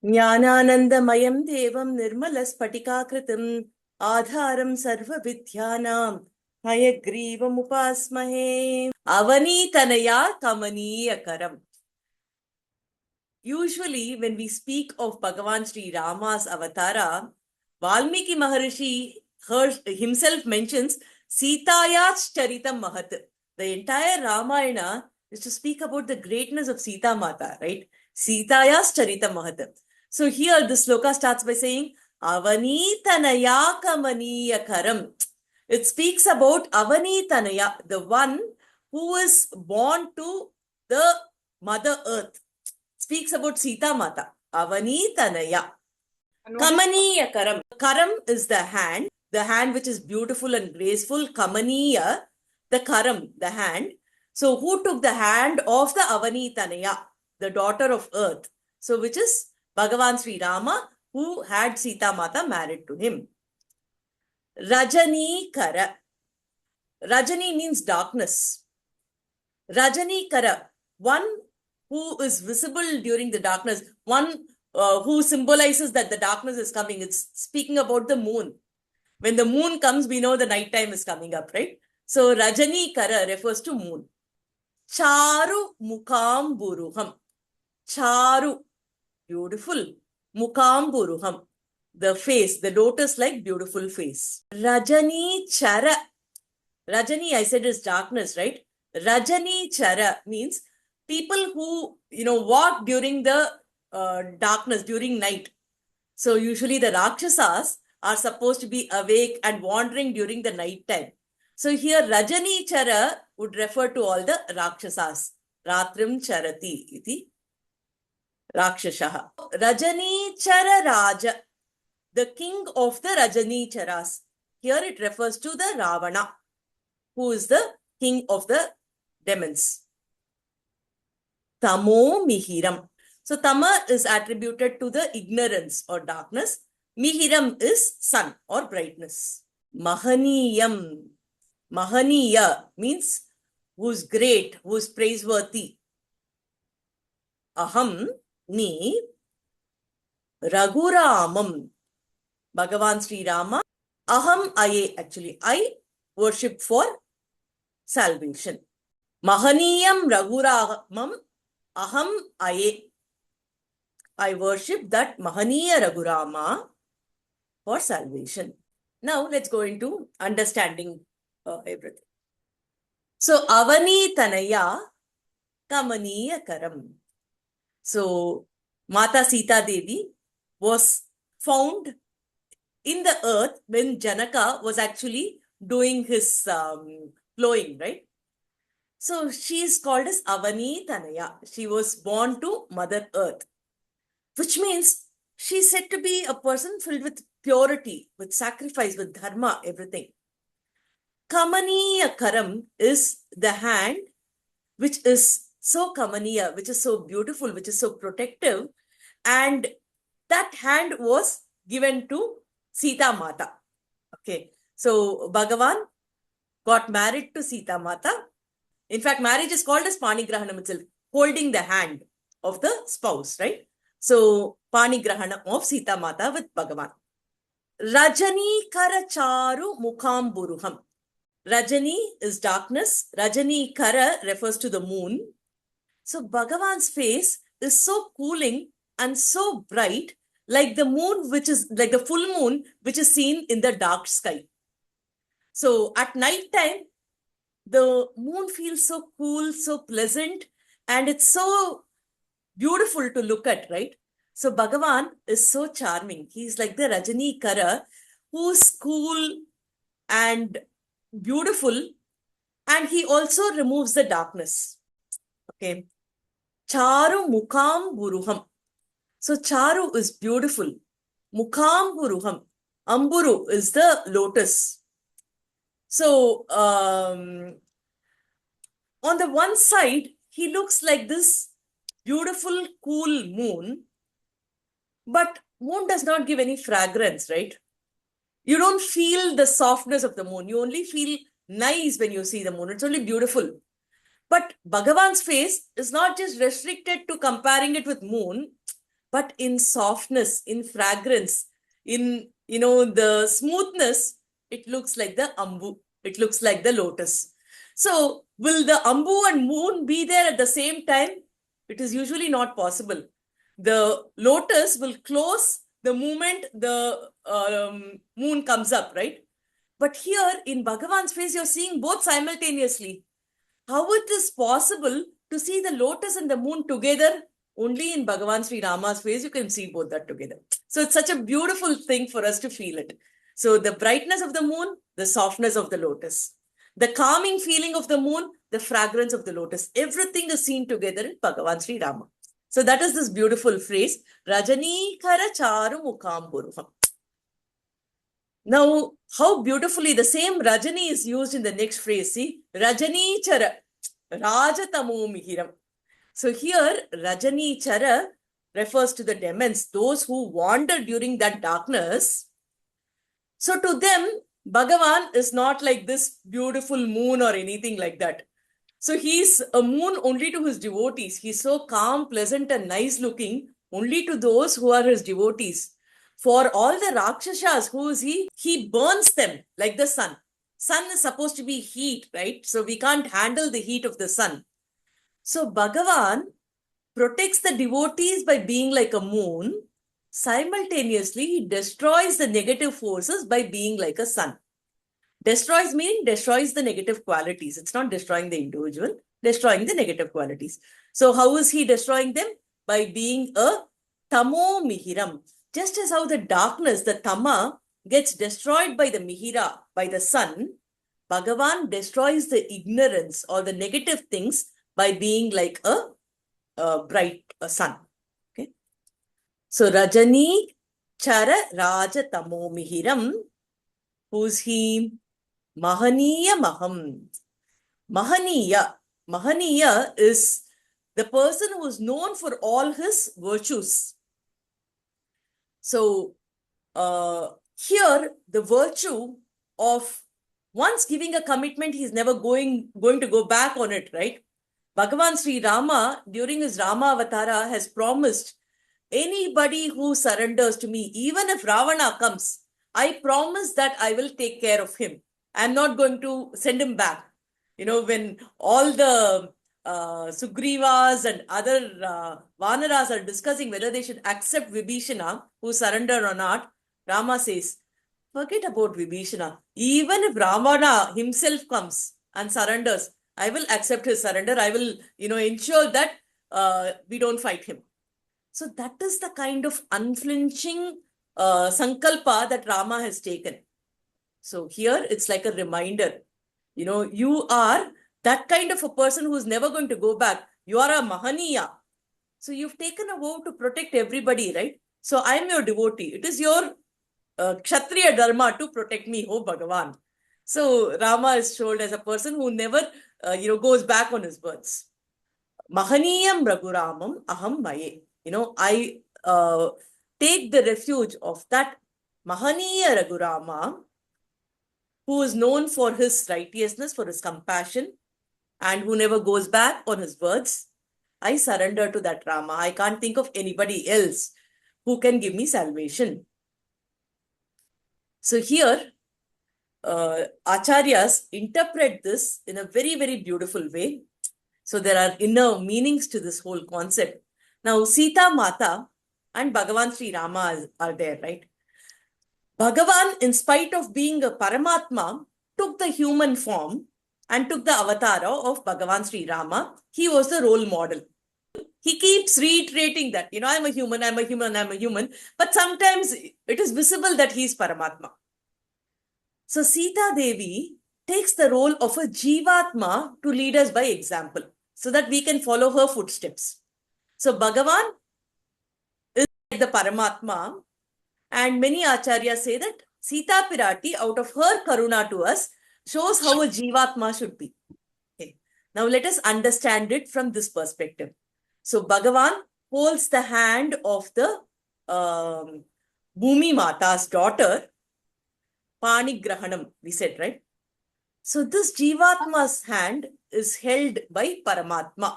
ज्ञानानन्दमयं देवं निर्मलस्फटिकाकृतिम् आधारं सर्वविद्यानां हयग्रीवमुपास्महे अवनीतनया कमनीयकरम्. Usually, when we speak of Bhagavan Sri Rama's avatara, Valmiki Maharishi himself mentions Sitaya's Charitam Mahat. The entire Ramayana is to speak about the greatness of Sita Mata, right? Sitaya's Charitam Mahat. So here the sloka starts by saying Avanitanaya Kamaniyakaram. It speaks about Avanitanaya, the one who is born to the Mother Earth. Speaks about Sita Mata. Avanitanaya. Kamaniya Karam. Karam is the hand which is beautiful and graceful. Kamaniya, the Karam, the hand. So who took the hand of the Avanitanaya, the daughter of earth? So which is Bhagavan Sri Rama, who had Sita Mata married to him. Rajani Kara. Rajani means darkness. Rajani Kara, one who is visible during the darkness, one who symbolizes that the darkness is coming. It's speaking about the moon. When the moon comes, we know the night time is coming up, right? So Rajani Kara refers to moon. Charu Mukamburuham. Charu, beautiful. Mukamburuham, the face, the lotus-like beautiful face. Rajani Chara. Rajani, I said, is darkness, right? Rajani Chara means people who, walk during the darkness, during night. So usually the Rakshasas are supposed to be awake and wandering during the night time. So here Rajani Chara would refer to all the Rakshasas. Ratrim Charati iti Rakshashaha. Rajani Chara Raja, the king of the Rajani Charas. Here it refers to the Ravana, who is the king of the demons. Tamo Mihiram. So Tama is attributed to the ignorance or darkness. Mihiram is sun or brightness. Mahaniyam. Mahaniya means who's great, who's praiseworthy. Aham, me, Raghuramam. Bhagavan Sri Rama. Aham Aye, actually, I worship for salvation. Mahaniyam Raghuramam Aham Aye. I worship that Mahaniya Raghurama for salvation. Now let's go into understanding everything. So Avanitanaya Kamaniya Karam. So Mata Sita Devi was found in the earth when Janaka was actually doing his plowing, right? So she is called as Avanitanaya. She was born to Mother Earth, which means she's said to be a person filled with purity, with sacrifice, with dharma, everything. Kamaniya Karam is the hand which is so kamaniya, which is so beautiful, which is so protective. And that hand was given to Sita Mata. Okay, so Bhagavan got married to Sita Mata. In fact, marriage is called as Panigrahanam itself, holding the hand of the spouse, right? So, Panigrahana of Sita Mata with Bhagavan. Rajani Kara Charu Mukamburuham. Rajani is darkness. Rajani Kara refers to the moon. So, Bhagavan's face is so cooling and so bright, like the moon, which is like the full moon, which is seen in the dark sky. So, at night time, the moon feels so cool, so pleasant, and it's so beautiful to look at, right? So Bhagavan is so charming. He's like the Rajani Kara, who's cool and beautiful, and he also removes the darkness. Okay. Charu Mukam Buruham. So Charu is beautiful. Mukam Buruham. Amburu is the lotus. So on the one side, he looks like this beautiful, cool moon, but moon does not give any fragrance, right? You don't feel the softness of the moon. You only feel nice when you see the moon. It's only beautiful. But Bhagavan's face is not just restricted to comparing it with moon. but in softness, in fragrance, in, the smoothness, it looks like the Ambu. It looks like the lotus. So will the Ambu and moon be there at the same time? It is usually not possible. The lotus will close the moment the moon comes up, right? But here in Bhagavan's face, you're seeing both simultaneously. How it is possible to see the lotus and the moon together? Only in Bhagavan Sri Rama's face, you can see both that together. So it's such a beautiful thing for us to feel it. So the brightness of the moon, the softness of the lotus, the calming feeling of the moon, the fragrance of the lotus, everything is seen together in Bhagavan Sri Rama. So that is this beautiful phrase, Rajani Kara Charu Mukham Purvam. Now, how beautifully the same Rajani is used in the next phrase. See, Rajani Chara, Rajatamo Mihiram. So here, Rajani Chara refers to the demons, those who wander during that darkness. So to them, Bhagavan is not like this beautiful moon or anything like that. So he's a moon only to his devotees. He's so calm, pleasant, and nice looking only to those who are his devotees. For all the Rakshasas, who is he? He burns them like the sun. Sun is supposed to be heat, right? So we can't handle the heat of the sun. So Bhagavan protects the devotees by being like a moon. Simultaneously, he destroys the negative forces by being like a sun. Destroys meaning destroys the negative qualities. It's not destroying the individual, destroying the negative qualities. So how is he destroying them? By being a tamo mihiram. Just as how the darkness, the tama, gets destroyed by the mihira, by the sun, Bhagavan destroys the ignorance or the negative things by being like a bright sun. Okay. So Rajani Chara Raja Tamo Mihiram. Who's he? Mahaniya Maham. Mahaniya. Mahaniya is the person who is known for all his virtues. So here the virtue of once giving a commitment, he's never going to go back on it, right? Bhagavan Sri Rama, during his Rama Avatara, has promised anybody who surrenders to me, even if Ravana comes, I promise that I will take care of him. I'm not going to send him back. When all the Sugrivas and other Vanaras are discussing whether they should accept Vibhishana, who surrendered or not, Rama says, forget about Vibhishana. Even if Ravana himself comes and surrenders, I will accept his surrender. I will, ensure that we don't fight him. So that is the kind of unflinching sankalpa that Rama has taken. So here it's like a reminder, you are that kind of a person who's never going to go back. You are a Mahaniya. So you've taken a vow to protect everybody, right? So I am your devotee. It is your Kshatriya Dharma to protect me, oh Bhagavan. So Rama is shown as a person who never, goes back on his words. Mahaniyam Raghuramam Aham Maye. I take the refuge of that Mahaniya Raghurama, who is known for his righteousness, for his compassion, and who never goes back on his words. I surrender to that Rama. I can't think of anybody else who can give me salvation. So here, Acharyas interpret this in a very, very beautiful way. So there are inner meanings to this whole concept. Now, Sita Mata and Bhagavan Sri Rama are there, right? Bhagavan, in spite of being a Paramatma, took the human form and took the avatara of Bhagavan Sri Rama. He was the role model. He keeps reiterating that, I'm a human, I'm a human, I'm a human. But sometimes it is visible that he is Paramatma. So Sita Devi takes the role of a Jivatma to lead us by example, so that we can follow her footsteps. So Bhagavan is like the Paramatma, and many acharyas say that Sita Pirati, out of her karuna to us, shows how a Jivatma should be. Okay. Now let us understand it from this perspective. So Bhagavan holds the hand of the Bhumi Mata's daughter, Pani Grahanam, we said, right? So this Jivatma's hand is held by Paramatma.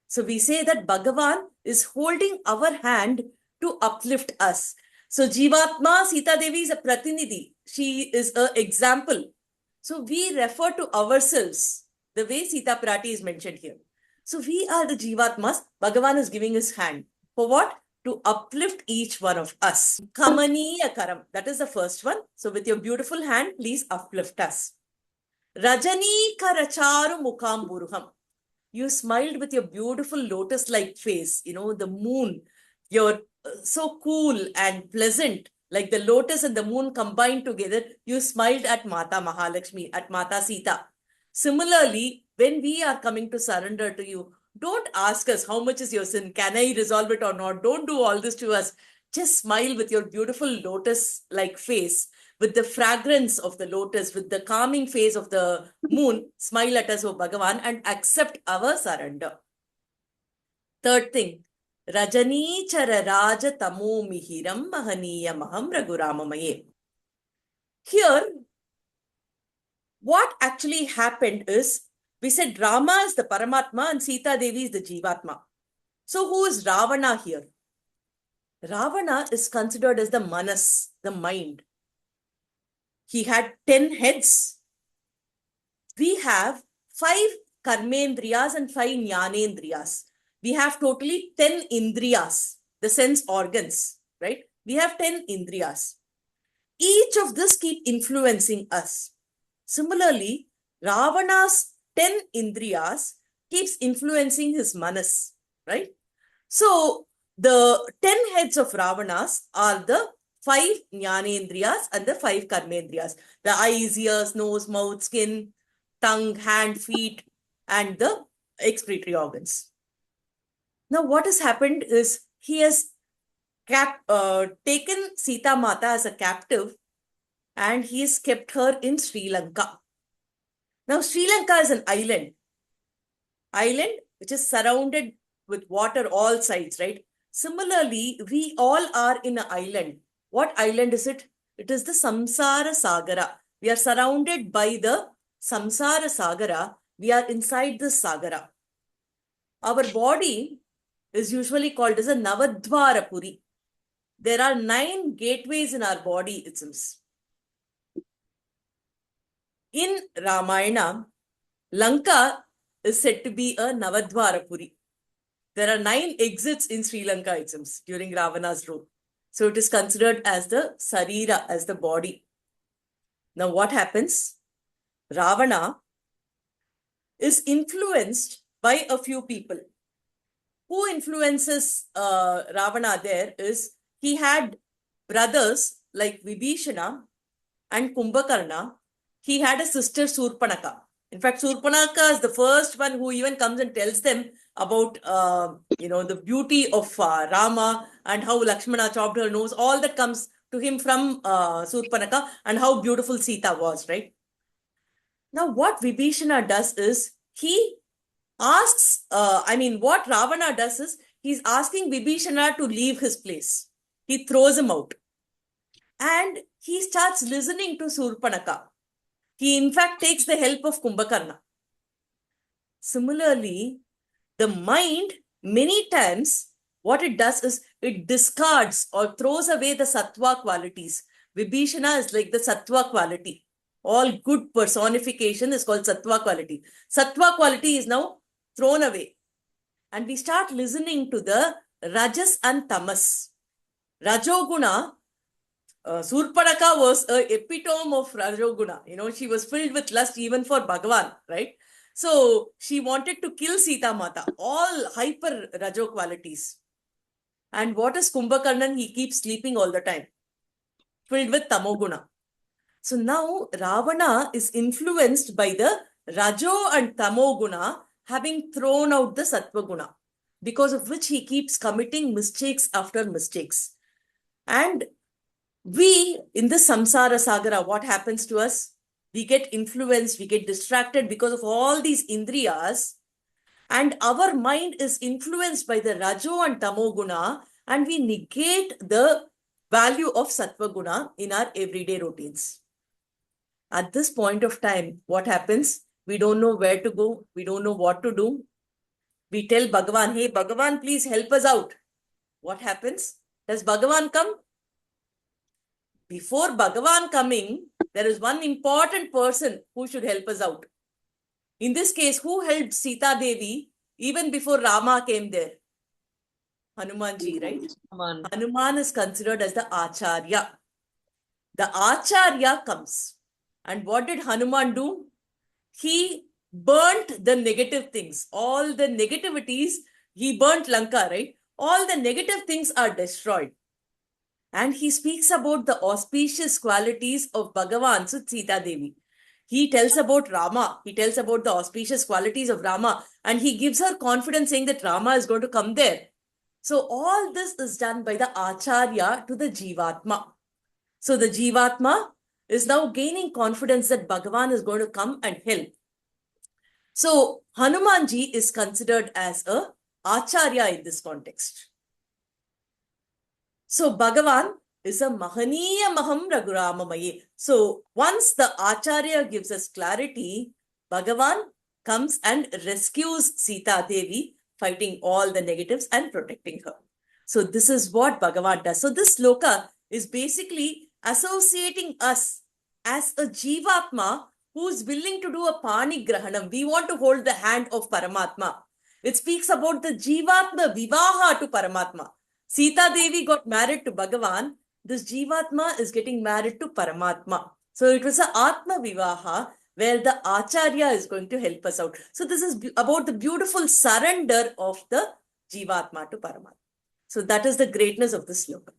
So we say that Bhagavan is holding our hand to uplift us. So Jivatma, Sita Devi is a Pratinidhi. She is an example. So we refer to ourselves the way Sita Pirati is mentioned here. So we are the Jivatmas. Bhagavan is giving his hand. For what? To uplift each one of us. Kamaniya Karam. That is the first one. So with your beautiful hand, please uplift us. Rajani Karacharu Mukamburuham. You smiled with your beautiful lotus-like face, the moon. You're so cool and pleasant, like the lotus and the moon combined together. You smiled at Mata Mahalakshmi, at Mata Sita. Similarly, when we are coming to surrender to you, don't ask us how much is your sin, can I resolve it or not? Don't do all this to us. Just smile with your beautiful lotus-like face, with the fragrance of the lotus, with the calming face of the moon. Smile at us, O Bhagavan, and accept our surrender. Third thing, Rajani Chara Raja Tamo Mihiram Mahaniya Maham Raghuramamaye. Here, what actually happened is, we said Rama is the Paramatma and Sita Devi is the Jivatma. So who is Ravana here? Ravana is considered as the Manas, the mind. He had 10 heads. We have 5 Karmendriyas and 5 Jnanendriyas. We have totally 10 Indriyas, the sense organs, right? We have 10 Indriyas. Each of this keep influencing us. Similarly, Ravana's 10 Indriyas keeps influencing his Manas, right? So, the 10 heads of Ravanas are the 5 Jnanendriyas and the 5 Karmendriyas. The eyes, ears, nose, mouth, skin, tongue, hand, feet, and the excretory organs. Now, what has happened is he has taken Sita Mata as a captive and he has kept her in Sri Lanka. Now, Sri Lanka is an island which is surrounded with water all sides, right? Similarly, we all are in an island. What island is it? It is the Samsara Sagara. We are surrounded by the Samsara Sagara. We are inside the Sagara. Our body is usually called as a Navadvara Puri. There are 9 gateways in our body, it seems. In Ramayana, Lanka is said to be a Navadvara Puri. There are 9 exits in Sri Lanka, it seems, during Ravana's rule. So it is considered as the Sarira, as the body. Now what happens? Ravana is influenced by a few people. Who influences Ravana there is, he had brothers like Vibhishana and Kumbhakarna. He had a sister Surpanaka. In fact, Surpanaka is the first one who even comes and tells them about, the beauty of Rama and how Lakshmana chopped her nose. All that comes to him from Surpanaka and how beautiful Sita was, right? Now, what Vibhishana does is, he asks, what Ravana does is, he's asking Vibhishana to leave his place. He throws him out. And he starts listening to Surpanaka. He, in fact, takes the help of Kumbhakarna. Similarly, the mind, many times, what it does is, it discards or throws away the sattva qualities. Vibhishana is like the sattva quality. All good personification is called sattva quality. Sattva quality is now thrown away. And we start listening to the rajas and tamas. Rajoguna, Surpanaka was an epitome of Rajoguna. She was filled with lust even for Bhagavan, right? So she wanted to kill Sita Mata, all hyper Rajo qualities. And what is Kumbhakarnan? He keeps sleeping all the time, filled with Tamoguna. So now Ravana is influenced by the Rajo and Tamoguna, having thrown out the Sattva Guna, because of which he keeps committing mistakes after mistakes. And we, in the Samsara Sagara, what happens to us? We get influenced, we get distracted because of all these Indriyas, and our mind is influenced by the Rajo and Tamo Guna, and we negate the value of Sattva Guna in our everyday routines. At this point of time, what happens? We don't know where to go. We don't know what to do. We tell Bhagavan, hey, Bhagavan, please help us out. What happens? Does Bhagavan come? Before Bhagavan coming, there is one important person who should help us out. In this case, who helped Sita Devi even before Rama came there? Hanumanji, right? Hanuman is considered as the Acharya. The Acharya comes. And what did Hanuman do? He burnt the negative things. All the negativities, he burnt Lanka, right? All the negative things are destroyed. And he speaks about the auspicious qualities of Bhagavan to Sita Devi. He tells about Rama. He tells about the auspicious qualities of Rama. And he gives her confidence saying that Rama is going to come there. So all this is done by the Acharya to the Jivatma. So the Jivatma is now gaining confidence that Bhagavan is going to come and help. So Hanumanji is considered as a Acharya in this context. So Bhagavan is a Mahaniya Maham Raghuramamaye. So once the Acharya gives us clarity, Bhagavan comes and rescues Sita Devi, fighting all the negatives and protecting her. So this is what Bhagavan does. So this sloka is basically associating us as a Jivatma who's willing to do a Pani Grahanam. We want to hold the hand of Paramatma. It speaks about the Jivatma Vivaha to Paramatma. Sita Devi got married to Bhagavan. This Jivatma is getting married to Paramatma. So it was a Atma Vivaha where the Acharya is going to help us out. So this is about the beautiful surrender of the Jivatma to Paramatma. So that is the greatness of this sloka.